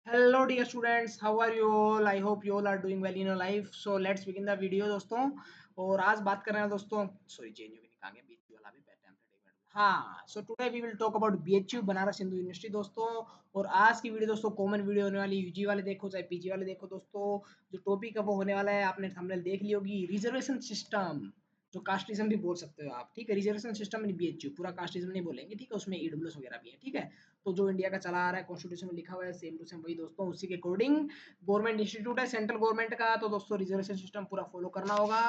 Hello dear students, how are you all? I hope you all are doing well in your life. So let's begin the video दोस्तों। और आज बात कर रहे हैं दोस्तों, सॉरी चेंज हो गया आगे बीएचयू वाला भी टेम्पलेट। हाँ, so today we will talk about BHU Banaras Hindu University दोस्तों। और आज की वीडियो दोस्तों कॉमन वीडियो होने वाली, यूजी वाले देखो चाहे पीजी वाले देखो दोस्तों। जो टॉपिक है वो होने वाला है, आपने थंबनेल देख ली होगी, रिजर्वेशन सिस्टम, जो कास्टिज्म भी बोल सकते हो आप। ठीक है, रिजर्वेशन सिस्टम इन बीएचयू, पूरा कास्टिज्म नहीं बोलेंगे, ठीक है, उसमें ईडब्ल्यूएस वगैरह भी है। ठीक है, तो जो इंडिया का चला आ रहा है, कॉन्स्टिट्यूशन में लिखा हुआ है, सेम टू सेम वही दोस्तों, उसी के अकॉर्डिंग गवर्नमेंट इंस्टीट्यूट है सेंट्रल गवर्नमेंट का, तो दोस्तों रिजर्वेशन सिस्टम पूरा फॉलो करना होगा।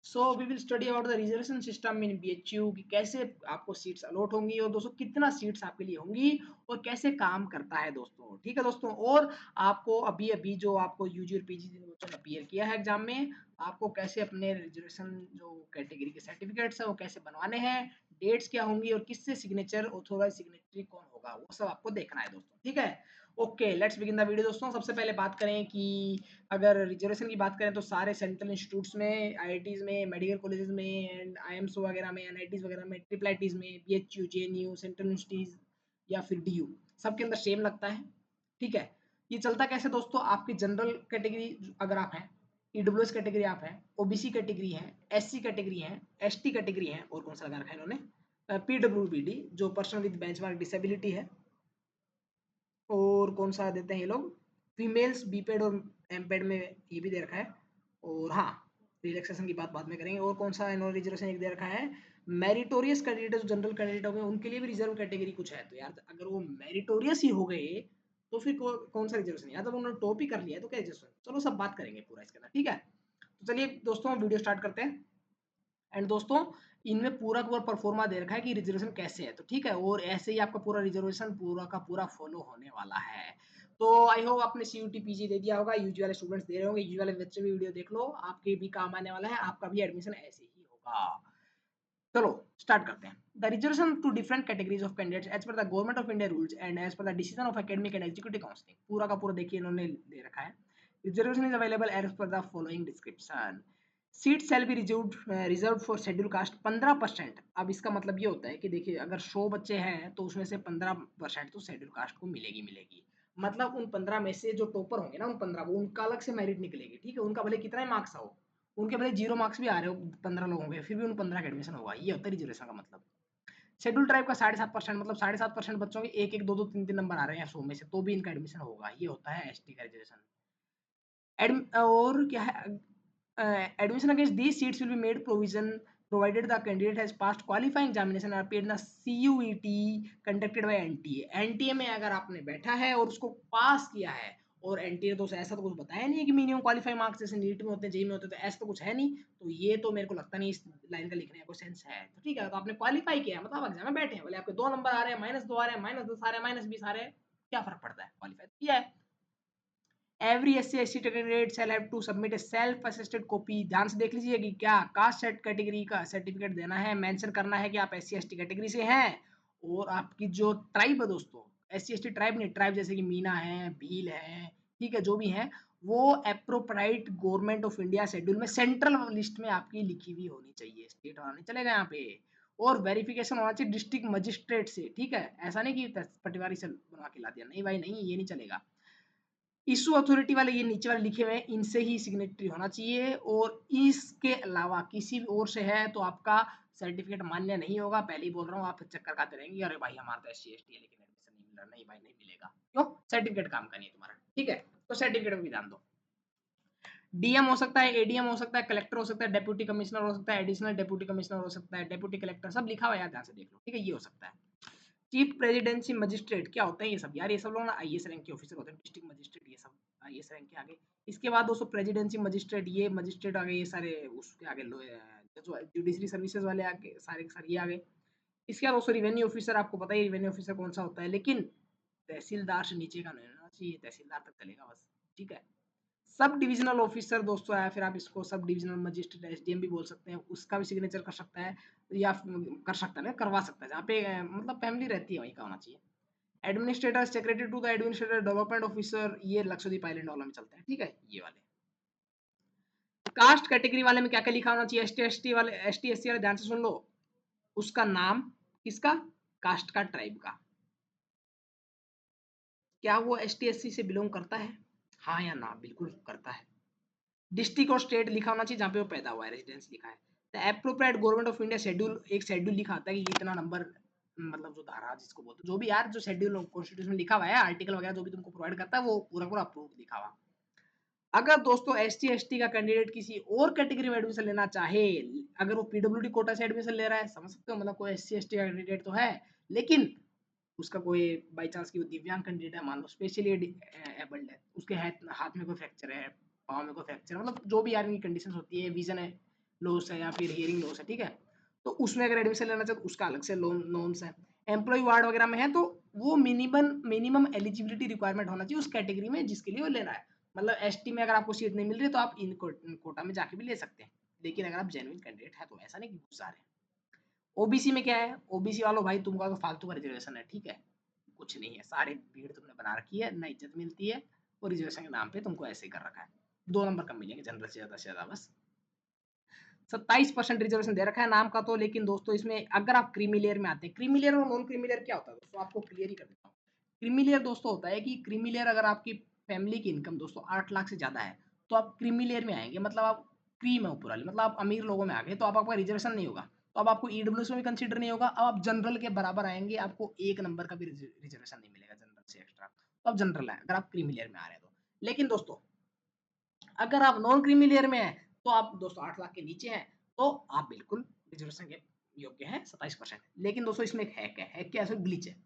So we will study about the reservation system in BHU कि कैसे आपको सीट्स अलॉट होंगी और दोस्तों कितना सीट्स आपके लिए होंगी और कैसे काम करता है दोस्तों। ठीक है दोस्तों, और आपको अभी अभी जो आपको यूजी और पीजी ने अपीयर किया है एग्जाम में, आपको कैसे अपने रिजर्वेशन जो कैटेगरी के सर्टिफिकेट्स है वो कैसे बनवाने हैं, डेट्स क्या होंगी और किससे सिग्नेचर ऑथोराइज सिग्नेटरी कौन होगा, वो सब आपको देखना है दोस्तों। ठीक है, okay let's begin the video दोस्तों। सबसे पहले बात करें कि अगर रिजर्वेशन की बात करें तो सारे सेंट्रल इंस्टीट्यूट्स में, आईआईटीज में, मेडिकल कॉलेजेस में एंड आईएम्स वगैरह में, एनआईटीज वगैरह में, ट्रिपल आईटीज में, बीएचयू, जेएनयू, सेंट्रल यूनिवर्सिटीज या फिर डीयू, सबके अंदर सेम लगता है। ठीक है, ये चलता कैसे दोस्तों, आपकी जनरल कैटेगरी अगर आप हैं, ईडब्ल्यूएस कैटेगरी आप हैं, ओबीसी कैटेगरी है, एससी कैटेगरी है, एसटी कैटेगरी है, और कौन सा लगा रखा है इन्होंने, पीडब्ल्यूबीडी जो पर्सन विद बेंचमार्क डिसेबिलिटी है, और कौन सा देते हैं ये लोग, फीमेल्स बीपेड और एमपेड में ये भी दे रखा है। और हाँ, रिलैक्सेशन की बात बाद में करेंगे। और कौन सा इन्होंने रिजर्वेशन एक दे रखा है, मेरिटोरियस कैंडिडेट जो जनरल कैंडिडेट हो गए उनके लिए भी रिजर्व कैटेगरी कुछ है। तो यार अगर वो मेरिटोरियस ही हो गए तो फिर कौन सा रिजर्वेशन, या तो उन्होंने टॉप ही कर लिया है तो क्या रिजर्वेशन, चलो सब बात करेंगे पूरा इसके अंदर। ठीक है, तो चलिए दोस्तों वीडियो स्टार्ट करते हैं। एंड दोस्तों, इनमें पूरा का पूरा परफॉर्मा दे रखा है कि रिजर्वेशन कैसे है, तो ठीक है, और ऐसे ही आपका पूरा रिजर्वेशन पूरा का पूरा फॉलो होने वाला है। तो आई होप आपने सीयूटी पीजी दे दिया होगा, यूजी वाले स्टूडेंट्स दे रहे होंगे, यूजी वाले बच्चे भी वीडियो देख लो, आपके भी काम आने वाला है, आपका भी एडमिशन ऐसे ही होगा। चलो स्टार्ट करते हैं। The reservation to different categories of candidates as per the government of India rules and as per the decision of academic and executive counselling, पूरा का पूरा देखिए इन्होंने दे रखा है। Reservation is available as per the following description. Seat shall be reserve for schedule caste 15%। अब इसका मतलब ये होता है कि देखिए अगर 100 बच्चे हैं तो उसमें से 15% तो शेड्यूल कास्ट को मिलेगी मिलेगी। मतलब उन 15 में से जो टॉपर होंगे ना, उन 15 वो उनका अलग से मेरिट निकलेगी। ठीक है, उनका भले कितना ही मार्क्स हो, उनके भले 0 मार्क्स भी आ रहे हो 15 लोगों के, फिर भी उन 15 का एडमिशन होगा। ये होता है रिजर्वेशन का मतलब। शेड्यूल ट्राइब का 7.5%, मतलब 7.5% बच्चों के एक एक दो दो तीन तीन नंबर आ रहे हैं 100 में से, तो भी इनका एडमिशन होगा। ये होता है एसटी का रिजर्वेशन। और क्या है, admission against these seats will be made provision provided the candidate has passed qualifying examination or appeared in the CUET conducted by NTA। NTA में अगर आपने बैठा है और उसको पास किया है, और एनटीए तो ऐसा तो कुछ बताया नहीं है कि मिनिमम क्वालिफाई मार्क्स जैसे नीट में होते हैं, जेई में होते हैं, तो ऐसा तो कुछ है नहीं। तो ये तो मेरे को लगता नहीं इस लाइन का लिखने का कोई सेंस है। तो ठीक है, तो आपने क्वालिफाई किया मतलब एग्जाम में बैठे हैं, बोले आपके 2 नंबर आ रहे हैं, -2 आ रहे हैं, -10 आ रहे हैं, -20 आ रहे हैं, क्या फर्क पड़ता है, क्वालिफाई किया है। Every SC ST candidate shall have to submit a self assisted copy. ध्यान से देख लीजिए कि क्या कास्ट सेट कैटेगरी का सर्टिफिकेट देना है, मेंशन करना है कि आप एससी एसटी कैटेगरी से हैं, और आपकी जो ट्राइब है दोस्तों, एससी एसटी ट्राइब नहीं, ट्राइब जैसे कि मीना है, भील है, ठीक है, जो भी है वो appropriate government of India schedule में सेंट्रल लिस्ट में आपकी लिखी हुई होनी चाहिए, स्टेट वाला नहीं चलेगा यहाँ पे। और वेरिफिकेशन होना चाहिए डिस्ट्रिक्ट मजिस्ट्रेट से। ठीक है, ऐसा नहीं कि पटवारी से बनवा के ला दिया, नहीं भाई नहीं, ये नहीं चलेगा। इशू अथॉरिटी वाले ये नीचे वाले लिखे हुए हैं, इनसे ही सिग्नेटरी होना चाहिए, और इसके अलावा किसी भी और से है तो आपका सर्टिफिकेट मान्य नहीं होगा। पहले ही बोल रहा हूँ, आप चक्कर खाते रहेंगे, अरे भाई हमारा तो एससी एसटी है लेकिन एडमिशन नहीं मिल रहा, नहीं भाई नहीं मिलेगा, क्यों, सर्टिफिकेट काम का नहीं है तुम्हारा। ठीक है, तो सर्टिफिकेट भी ध्यान दो। डीएम हो सकता है, एडीएम हो सकता है, कलेक्टर हो सकता है, डेप्यूटी कमिश्नर हो सकता है, एडिशनल डेप्यूटी कमिश्नर हो सकता है, डेप्यूटी कलेक्टर, सब लिखा हुआ है यार, ध्यान से देख लो। ठीक है, ये हो सकता है। चीफ प्रेसिडेंसी मजिस्ट्रेट क्या होता है ये सब यार, ये सब लोग ना आईएएस रैंक के ऑफिसर होते हैं, डिस्ट्रिक्ट मजिस्ट्रेट ये सब आईएएस रैंक के आगे। इसके बाद दोस्तों प्रेसिडेंसी मजिस्ट्रेट, ये मजिस्ट्रेट आ गए, ये सारे उसके आगे जो जुडिशरी सर्विसेज वाले आगे, सारे के सारे ये आ गए। इसके बाद दोस्तों रिवेन्यू ऑफिसर, आपको पता ही रिवेन्यू ऑफिसर कौन सा होता है, लेकिन तहसीलदार से नीचे का नहीं होना चाहिए, तहसीलदार तक चलेगा बस। ठीक है, सब डिविजनल ऑफिसर दोस्तों है, फिर आप इसको सब डिविजनल मजिस्ट्रेट एसडीएम भी बोल सकते हैं, उसका भी सिग्नेचर कर सकता है, या कर सकता है ना, करवा सकता है, जहाँ पे मतलब फैमिली रहती है वहीं का होना चाहिए। Administrator secretary to the administrator development officer, ये लक्षद्वीप आइलैंड वाला में चलते हैं। ठीक है, ये वाले कास्ट कैटेगरी वाले में क्या क्या लिखा होना चाहिए, एसटी एसटी वाले, एसटी एससी वाले ध्यान से सुन लो, उसका नाम, किसका, कास्ट का, ट्राइब का, क्या वो ST/SC से बिलोंग करता है? हाँ या ना? बिल्कुल करता है। डिस्ट्रिक्ट और स्टेट लिखा होना चाहिए जहाँ पे वो पैदा हुआ है, रेजिडेंस लिखा है। The appropriate government of India schedule, एक शेड्यूल लिखा आता है कि इतना नंबर, मतलब जो धारा जिसको बोलते हैं, जो भी यार जो शेड्यूल कॉन्स्टिट्यूशन में लिखा हुआ है, आर्टिकल वगैरह जो भी तुमको प्रोवाइड करता है, वो पूरा पूरा अप्रूव लिखा हुआ। अगर दोस्तों ST/ST का कैंडिडेट किसी और कैटेगरी में एडमिशन लेना चाहे, अगर वो PWD कोटा से एडमिशन ले रहा है, समझ सकते हो, मतलब कोई SC/ST का कैंडिडेट तो है, लेकिन उसका कोई बाई चांस की वो दिव्यांग कैंडिडेट है, मान लो स्पेशली एबल्ड है, उसके हाथ में कोई फ्रैक्चर है, पाँव में कोई फ्रैक्चर है, मतलब जो भी यार इनकी कंडीशन होती है, विजन है लॉस है या फिर हियरिंग लॉस है, ठीक है, तो उसमें अगर एडमिशन लेना चाहे तो उसका अलग से लोन नॉर्म्स है। एम्प्लॉय वार्ड वगैरह में है तो वो मिनिमम एलिजिबिलिटी रिक्वायरमेंट होना चाहिए उस कैटेगरी में जिसके लिए वो ले रहा है। मतलब ST में अगर आपको सीट नहीं मिल रही तो आप इन कोटा में जाके भी ले सकते हैं, लेकिन अगर आप जेन्युइन कैंडिडेट है तो, ऐसा नहीं कि घुस जा रहे हैं। OBC में क्या है, OBC वालों भाई तुमका तो फालतू का रिजर्वेशन है, ठीक है, कुछ नहीं है, सारी भीड़ तुमने बना रखी है, ना इज्जत मिलती है, और रिजर्वेशन के नाम पे तुमको ऐसे ही कर रखा है। 2 नंबर कम मिलेंगे जनरल से ज्यादा बस। 27% रिजर्वेशन दे रखा है नाम का तो, लेकिन दोस्तों इसमें अगर आप क्रीमी लेयर में आते हैं, क्रीमी लेयर और नॉन क्रीमी लेयर क्या होता है दोस्तों, आपको क्लियर ही कर देता हूँ। क्रीमी लेयर दोस्तों होता है कि क्रीमी लेयर अगर आपकी फैमिली की इनकम दोस्तों 8 लाख से ज्यादा है तो आप क्रीमी लेयर में आएंगे, मतलब आप क्रीम है ऊपर वाली, मतलब आप अमीर लोगों में आ गए, तो आपका रिजर्वेशन नहीं होगा, तो अब आपको EWS में भी कंसीडर नहीं होगा, अब आप जनरल के बराबर आएंगे, आपको 1 नंबर का भी रिजर्वेशन नहीं मिलेगा जनरल से एक्स्ट्रा, तो आप जनरल है अगर आप क्रीमी लेयर में आ रहे हैं तो। लेकिन दोस्तों अगर आप नॉन क्रीमी लेयर में हैं तो आप दोस्तों 8 लाख के नीचे हैं, तो आप बिल्कुल रिजर्वेशन के योग्य हैं 27%। लेकिन दोस्तों इसमें एक हैक है, हैक क्या है, ग्लिच है,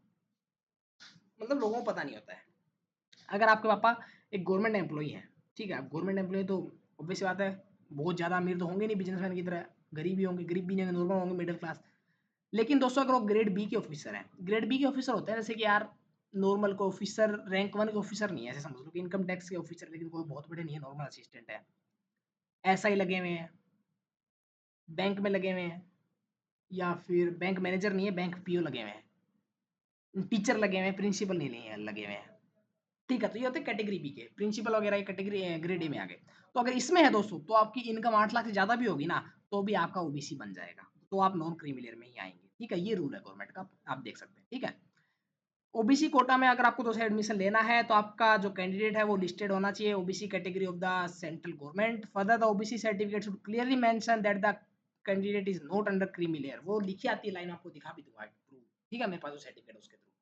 मतलब लोगों को पता नहीं होता है। अगर आपके पापा एक गवर्नमेंट एम्प्लॉई है, ठीक है, आप गवर्नमेंट एम्प्लॉई तो ऑब्वियस बात है बहुत ज़्यादा अमीर तो होंगे नहीं बिजनेसमैन की तरह, गरीब भी होंगे, गरीब भी नहीं होंगे, नॉर्मल होंगे, मिडिल क्लास। लेकिन दोस्तों अगर वो ग्रेड बी के ऑफिसर हैं, ग्रेड बी के ऑफिसर होते हैं जैसे कि यार नॉर्मल को ऑफिसर, रैंक 1 के ऑफिसर नहीं है, ऐसे समझ लो कि इनकम टैक्स के ऑफिसर, लेकिन कोई बहुत बड़े नहीं है, नॉर्मल असिस्टेंट है, SI लगे हुए हैं, बैंक में लगे हुए हैं, या फिर बैंक मैनेजर नहीं है, बैंक PO लगे हुए हैं, टीचर लगे हुए हैं, प्रिंसिपल नहीं है लगे हुए हैं, ठीक है, तो ये होते हैं कैटेगरी बी के, प्रिंसिपल वगैरह ये कैटेगरी ग्रेड ए में आ गए। तो अगर इसमें है दोस्तों तो आपकी इनकम 8 लाख से ज्यादा भी होगी ना, तो भी आपका OBC बन जाएगा, तो आप नॉन क्रीमिलियर में ही आएंगे, ठीक है, ये रूल है गवर्नमेंट का, आप देख सकते हैं, ठीक है। OBC कोटा में अगर आपको दोस्तों एडमिशन लेना है तो आपका जो कैंडिडेट है वो लिस्टेड होना चाहिए OBC category of the central government. Further the OBC certificate should clearly mention that the candidate is not under creamy layer, वो लिखी आती है लाइन, आपको दिखा भी दूंगा, ठीक है, मेरे पास जो सर्टिफिकेट उसके थ्रू।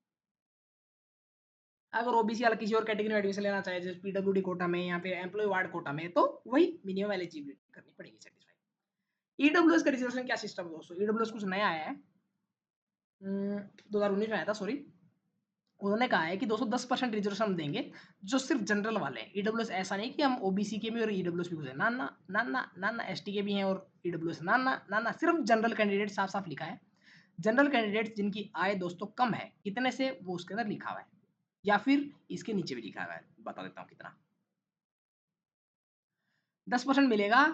अगर OBC वाला किसी और कैटेगरी में एडमिशन लेना चाहे जैसे PWD कोटा में या फिर एम्प्लॉय वार्ड कोटा में, तो वही मिनिमम एलिजिबिलिटी करनी पड़ेगी सेटिस्फाई। EWS का रिजर्वेशन क्या सिस्टम है दोस्तों, EWS कुछ नया आया है, 2019 में आया था, सॉरी। उन्होंने कहा है कि 210% रिजर्वेशन देंगे जो सिर्फ जनरल वाले हैं। EWS ऐसा नहीं कि हम OBC के भी और EWS भी घुसे, ना ना ना ना ना ना, ST के भी हैं और EWS, ना ना ना ना, सिर्फ जनरल कैंडिडेट, साफ साफ लिखा है जनरल कैंडिडेट जिनकी आय दोस्तों कम है, कितने से वो उसके अंदर लिखा हुआ है, या फिर इसके नीचे भी लिखा हुआ है, बता देता हूँ कितना। 10% मिलेगा।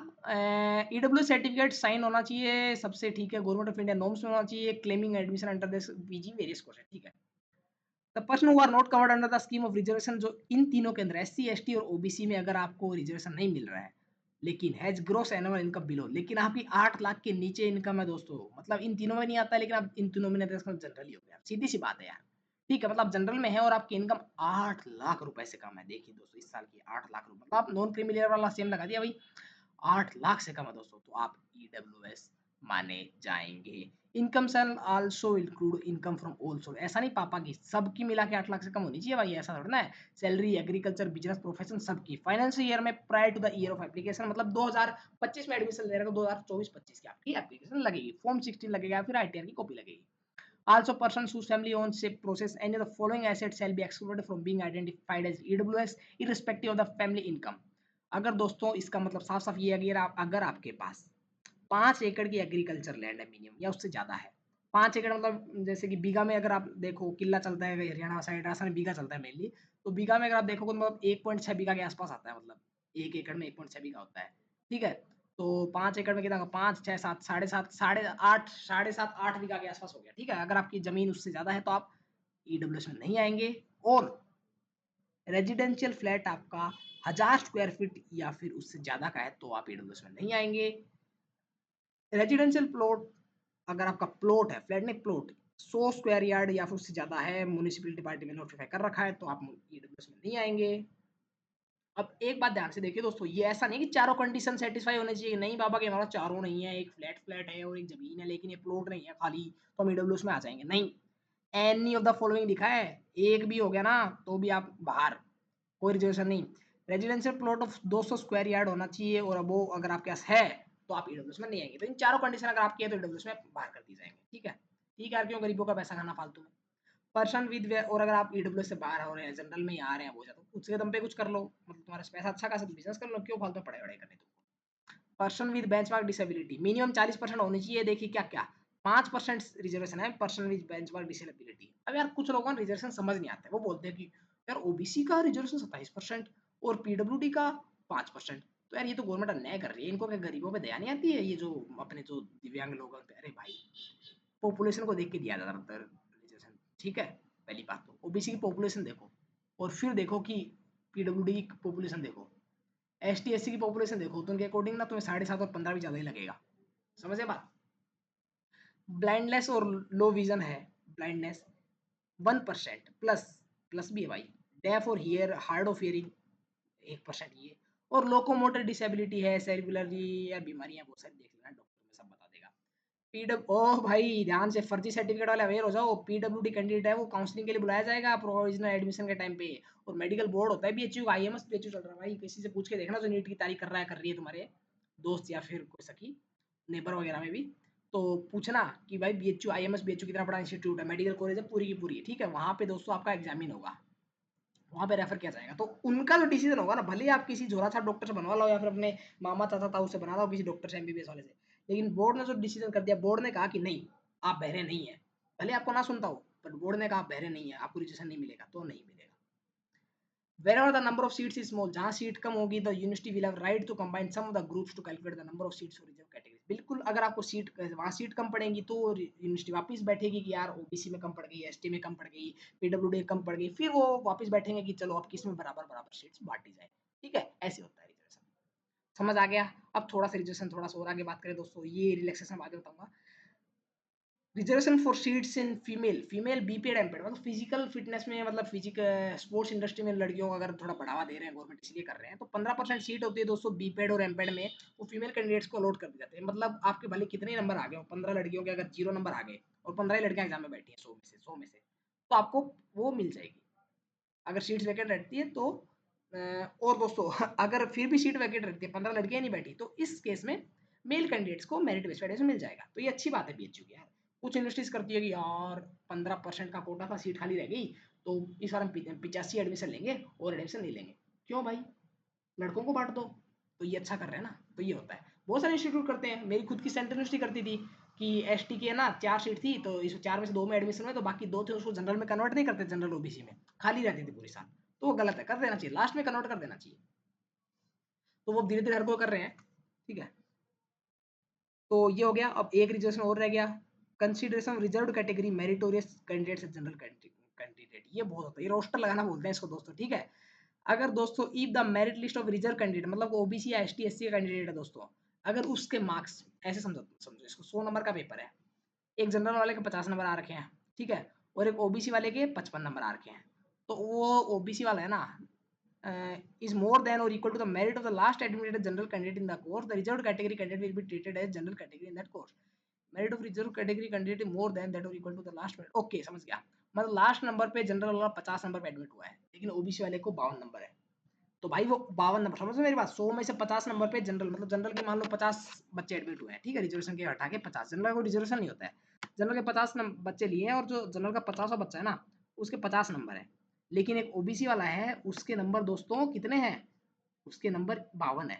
EWS सर्टिफिकेट साइन होना चाहिए सबसे, ठीक है, गवर्नमेंट ऑफ इंडिया नॉर्म्स में होना चाहिए, claiming admission under this PG various course है, ठीक है। The person who are not covered under the scheme of reservation, जो इन तीनों के अंदर SC ST और OBC में अगर आपको रिजर्वेशन नहीं मिल रहा है, लेकिन has gross annual income below, लेकिन आपकी 8 लाख के नीचे इनकम है दोस्तों, मतलब इन तीनों में नहीं आता है, लेकिन आप इन तीनों में नहीं, जनरल ही हो गया, सीधी सी बात है यार, ठीक है, मतलब जनरल में है और आपकी इनकम 8 लाख रुपए से कम है, देखिए दोस्तों इस साल की 8 लाख रुपए, मतलब आप नॉन क्रीमिलियर वाला सेम लगा दिया भाई, 8 लाख से कम है दोस्तों, तो आप EWS माने जाएंगे। Income shall also include income from all source, ऐसा नहीं पापा की सबकी मिला के 8 लाख से कम होनी चाहिए भाई, ऐसा थोड़ा ना है। सैलरी, एग्रीकल्चर, बिजनेस, प्रोफेशन सबकी, फाइनेंशियल ईयर में prior to the year of application, मतलब 2025 में एडमिशन ले रहे हो तो 2024-25 की आपकी एप्लीकेशन लगेगी, फॉर्म 16 लगेगा, फिर ITR की कॉपी लगेगी। Also, persons whose family owns ship process any of the following assets shall be excluded from being identified as EWS, irrespective of the family income. अगर दोस्तों इसका मतलब साफ साफ ये है, अगर आपके पास 5 एकड़ की एग्रीकल्चर लैंड है मिनिमम या उससे ज्यादा है, 5 एकड़ मतलब जैसे कि बीघा में अगर आप देखो, किला चलता है हरियाणा साइड, राजस्थान में बीघा चलता है मेनली, तो बीघा में अगर आप देखोगे तो मतलब 1.6 बीघा के आसपास आता है, मतलब 1 एकड़ में 1.6 बीघा होता है, ठीक है। तो 5 एकड़ में कितना होगा, 5 6 7 7.5 7.5 7.5 8 बीघा के आसपास हो गया, ठीक है। अगर आपकी जमीन उससे ज्यादा है तो आप EWS में नहीं आएंगे, और रेजिडेंशियल फ्लैट आपका 1000 स्क्वायर फीट या फिर उससे ज्यादा का है तो आप EWS में नहीं आएंगे। रेजिडेंशियल प्लॉट, अगर आपका प्लॉट है, फ्लैट नहीं प्लॉट, 100 स्क्वायर यार्ड या फिर उससे ज़्यादा है, म्युनिसिपल डिपार्टमेंट ने नोटिफाई कर रखा है, तो आप ईडब्ल्यूएस में नहीं आएँगे। अब एक बात ध्यान से देखिए दोस्तों, ये ऐसा नहीं कि चारों कंडीशन सेटिस्फाई होने चाहिए, नहीं बाबा कि हमारा चारों नहीं है, एक फ्लैट है और एक ज़मीन है लेकिन ये प्लॉट नहीं है खाली, तो हम ईडब्ल्यूएस में आ जाएँगे, नहीं। एनी ऑफ द फॉलोइंग लिखा है, एक भी हो गया ना तो भी आप बाहर, कोई रिजर्वेशन नहीं। Residential plot of 200 square yard होना चाहिए और अब वो अगर आपके पास है तो आप ईडब्ल्यूएस में नहीं आएंगे। तो इन चारों कंडीशन अगर आपकी है तो ईडब्ल्यूएस में बाहर कर दी जाएंगे। ठीक है, ठीक है यार, क्यों गरीबों का पैसा खाना फालतू में। पर्सन विद, और अगर आप ईडब्ल्यूएस से बाहर हो रहे हैं, जनरल में ही आ रहे हैं, वो जाता खुद के दम पे कुछ कर लो, मतलब तुम्हारे पैसा अच्छा खासा बिजनेस कर लो, क्यों फालतू में पढ़ाई वढ़ाई करनी तुमको। Person with benchmark disability minimum 40% होनी चाहिए। देखिए क्या क्या 5% रिजर्वेशन है पर्सन विद बेंचमार्क डिसेबिलिटी। अब यार कुछ लोगों को रिजर्वेशन समझ नहीं आता है, वो बोलते हैं कि यार ओबीसी का रिजर्वेशन 27% और पीडब्ल्यूडी का 5%। तो यार ये तो गवर्नमेंट अन्याय कर रही है, इनको क्या गरीबों पे दया नहीं आती है? ये जो अपने जो दिव्यांग लोग हैं, अरे भाई पॉपुलेशन को देख के दिया जाता है रिजर्वेशन। ठीक है, पहली बात तो ओबीसी की पॉपुलेशन देखो और फिर देखो कि पीडब्ल्यूडी की पॉपुलेशन देखो, एस टी एस सी की पॉपुलेशन देखो, तो उनके अकॉर्डिंग ना तुम्हें 7.5 और 15 भी ज़्यादा ही लगेगा। समझे बात। ब्लाइंडनेस और लो विजन है, ब्लाइंडनेस 1% प्लस, प्लस भी है भाई। डेफ और हियर हार्ड ऑफ हियरिंग 1% ये। और लोकोमोटर डिसेबिलिटी है, सेरिबुलरी या बीमारियां बहुत सारी, देख लेना डॉक्टर में सब बता देगा। पीडब्ल्यू ओ भाई ध्यान से, फर्जी सर्टिफिकेट वाले अवेयर हो जाओ। पीडब्ल्यूडी कैंडिडेट है वो काउंसलिंग के लिए बुलाया जाएगा प्रोविजनल एडमिशन के टाइम पे। और मेडिकल बोर्ड होता है बीएचयू का, आईएमएस बीएचयू चल रहा है भाई, किसी से पूछ के देखना जो नीट की तैयारी कर रहा है, कर रही है तुम्हारे दोस्त या फिर कोई सखी नेबर वगैरह में भी। तो पूछना कि भाई बीएचयू आईएमएस बीएचयू कितना बड़ा इंस्टीट्यूट है, मेडिकल कॉलेज है पूरी की पूरी, ठीक है, वहाँ पे दोस्तों आपका एग्जामिन होगा, वहाँ पे रेफर किया जाएगा। तो उनका जो डिसीजन होगा ना, भले ही आप किसी झोला छाप डॉक्टर से बनवा लो या फिर अपने मामा चाचा ताऊ से बना लो किसी डॉक्टर से एमबीबीएस वाले से, लेकिन बोर्ड ने जो डिसीजन कर दिया, बोर्ड ने कहा कि नहीं आप बहरे नहीं है, भले आपको ना सुनता हो पर बोर्ड ने कहा आप बहरे नहीं है, आपको रजिस्ट्रेशन नहीं मिलेगा तो नहीं मिलेगा। Wherever the number of seats is small, जहाँ सीट कम होगी, the university will have right to combine some of the groups to calculate the number of seats for reserve categories। बिल्कुल, अगर आपको सीट वहाँ सीट कम पड़ेगी तो यूनिवर्सिटी वापस बैठेगी कि यार ओबीसी में कम पड़ गई, एसटी में कम पड़ गई, पीडब्ल्यूडी में कम पड़ गई, फिर वो वापस बैठेंगे कि चलो अब किस में बराबर बराबर सीट्स बांटी जाए। ठीक है, ऐसे होता है रिजर्वेशन। समझ आ गया। अब थोड़ा सा रिजर्वेशन थोड़ा सा और आगे बात करें दोस्तों, ये रिलैक्सेशन आगे बताऊंगा। Reservation for seats in female, female BPEd MPEd, मतलब फिजिकल फिटनेस में, मतलब फिजिकल स्पोर्ट्स इंडस्ट्री में लड़कियों को अगर थोड़ा बढ़ावा दे रहे हैं गवर्नमेंट, इसलिए कर रहे हैं। तो 15% सीट होती है दोस्तों बीपीएड और एमपीएड में, वो फीमेल कैंडिडेट्स को अलॉट कर दी जाते हैं। मतलब आपके भले कितने नंबर आ गए हो, 15 लड़कियों के अगर 0 नंबर आ गए और 15 ही लड़कियां एग्जाम में बैठी हैं 100 में से तो आपको वो मिल जाएगी अगर सीट्स वैकेंट रहती है तो। और दोस्तों अगर फिर भी सीट वैकेंट रहती है, 15 लड़कियां नहीं बैठी, तो इस केस में मेल कैंडिडेट्स को मेरिट बेस्ड एडमिशन मिल जाएगा। तो ये अच्छी बात है बीएचयू की यार। कुछ यूनिवर्सिटीज करती है कि यार 15% का कोटा था, सीट खाली रह गई, तो इस बार हम 85 एडमिशन लेंगे और एडमिशन नहीं लेंगे। क्यों भाई, लड़कों को बांट दो। तो ये अच्छा कर रहे हैं ना, तो ये होता है। बहुत सारे इंस्टीट्यूट करते हैं, मेरी खुद की सेंट्रल यूनिवर्सिटी करती थी कि एसटी की है ना 4 सीट थी, तो इस 4 में से 2 में एडमिशन हुए, तो बाकी 2 थे उसको जनरल में कन्वर्ट नहीं करते, जनरल ओबीसी में खाली रहती थी पूरी साल। तो वो गलत है, कर देना चाहिए, लास्ट में कन्वर्ट कर देना चाहिए। तो वो धीरे धीरे हर कोई कर रहे हैं। ठीक है, तो ये हो गया। अब एक रिजर्वेशन और रह गया, consideration reserve category meritorious candidate general candidate. ये बहुत होता है, ये रोस्टर लगाना बोलते हैं इसको दोस्तों। ठीक है, अगर दोस्तों if the merit list of reserve candidate, मतलब ओबीसी या एसटी एससी का कैंडिडेट है दोस्तों, अगर उसके मार्क्स, ऐसे समझो समझो इसको, 100 नंबर का पेपर है, एक जनरल वाले के 50 नंबर आ रखे हैं, ठीक है, और एक ओबीसी वाले के 55 नंबर आ रखे हैं, तो वो ओबीसी वाला है ना is more than or equal to the merit of the last admitted general candidate in the course, the reserved category candidate will be treated as general category in that course। merit of reserved category candidate is more than that or equal to the last merit। Okay समझ गया, मतलब last number पे general वाला 50 number पे admit हुआ है, लेकिन OBC वाले को 52 नंबर है, तो भाई वो 52 नंबर, समझ मेरी बात, 100 में से 50 नंबर पे जनरल, मतलब जनरल के मान लो 50 बच्चे एडमिट हुए हैं, ठीक है, रिजर्वेशन के हटा के 50, जनरल का कोई रिजर्वेशन नहीं होता है, जनरल के 50 बच्चे लिए हैं, और जो जनरल का 50वां बच्चा है ना उसके 50 नंबर है, लेकिन एक ओबीसी वाला है उसके नंबर दोस्तों कितने हैं, उसके नंबर 52 है।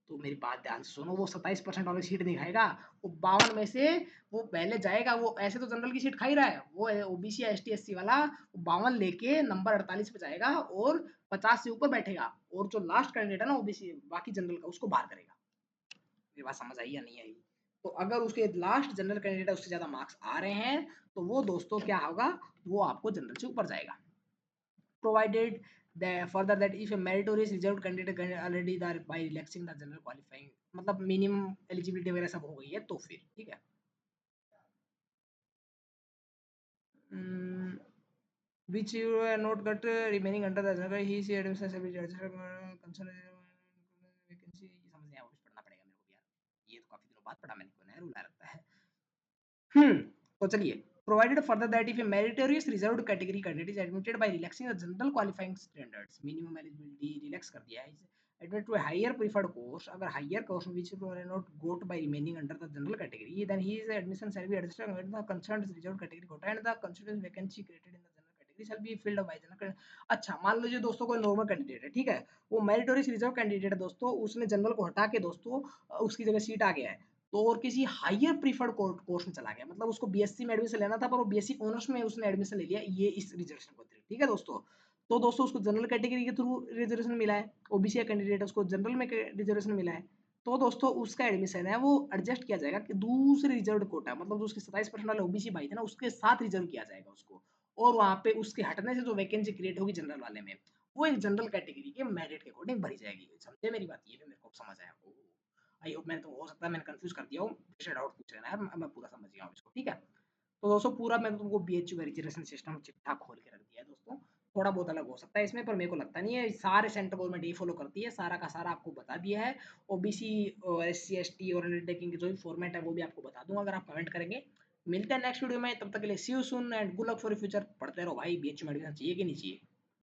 तो मेरी बात ध्यान से सुनो, वो 27% वाली सीट नहीं खाएगा, वो 52 में से वो पहले जाएगा, वो ऐसे तो जनरल की सीट खा ही रहा है, वो ओबीसी या एसटी एससी वाला 52 लेके नंबर 48 पे जाएगा और 50 से ऊपर बैठेगा, और जो लास्ट कैंडिडेट है ना ओबीसी बाकी जनरल का, उसको बाहर करेगा। मेरी बात समझ आई या नहीं आई। तो अगर उसके लास्ट जनरल कैंडिडेट है उससे ज्यादा मार्क्स आ रहे हैं, तो वो दोस्तों क्या होगा, वो आपको जनरल से ऊपर जाएगा। provided further that if a meritorious reserved candidate already the by relaxing the general qualifying, मतलब मिनिमम एलिजिबिलिटी वगैरह सब हो गई है तो फिर ठीक है। which you are not got remaining under the general he she admission concern vacancy समझ नहीं आया वापस पढ़ना पड़ेगा मेरे को भी यार ये तो काफी दिनों बाद पढ़ा मैंने को नया रूल आ रखा है तो चलिए provided further that if a meritorious reserved category candidate is admitted by relaxing the general qualifying standards minimum eligibility relax कर दिया है admitted to a higher preferred course अगर higher course which are not got by remaining under the general category then his admission shall be adjusted according to the concerned reserved category quota and the constituent vacancy created in the general category shall be filled by general अच्छा मान लीजिए दोस्तों कोई normal candidate है ठीक है वो meritorious reserve candidate है दोस्तों उसने जनरल को हटा के दोस्तों उसकी जगह सीट आ गया है तो और किसी हायर प्रीफर्ड कोर्स में चला गया मतलब उसको बीएससी में एडमिशन लेना था पर वो बीएससी ऑनर्स में उसने एडमिशन ले लिया ये इस रिजर्वेशन को ठीक है दोस्तों तो दोस्तों उसको जनरल कैटेगरी के थ्रू रिजर्वेशन मिला है ओबीसी कैंडिडेट उसको जनरल में रिजर्वेशन मिला है तो दोस्तों उसका एडमिशन है वो एडजस्ट किया जाएगा कि दूसरे रिजर्व कोटा मतलब जो उसके 27% वाले ओबीसी भाई थे ना उसके साथ रिजर्व किया जाएगा उसको और वहां पे उसके हटने से जो वैकेंसी क्रिएट होगी जनरल वाले में वो एक जनरल कैटेगरी के मेरिट के अकॉर्डिंग भरी जाएगी समझे मेरी बात ये भी मेरे को समझ आया आई होप मैंने तो हो सकता है मैंने कंफ्यूज कर दिया हूँ फिर से डाउट पूछ लेना है मैं पूरा समझ गया हूँ इसको ठीक है तो दोस्तों पूरा मैंने तुमको बीएचयू का रिजर्वेशन सिस्टम चिट्ठा खोल के रख दिया है दोस्तों थोड़ा बहुत अलग हो सकता है इसमें पर मेरे को लगता नहीं है सारे सेंट्रल गवर्नमेंट ये फॉलो करती है सारा का सारा आपको बता दिया है ओबीसी एससी एसटी और अंडरटेकिंग की जो भी फॉर्मेट है वो भी आपको बता दूंगा अगर आप कमेंट करेंगे मिलते हैं नेक्स्ट वीडियो में तब तक के लिए see you soon and good luck for future पढ़ते रहो भाई बीएचयू में एडमिशन चाहिए कि नहीं चाहिए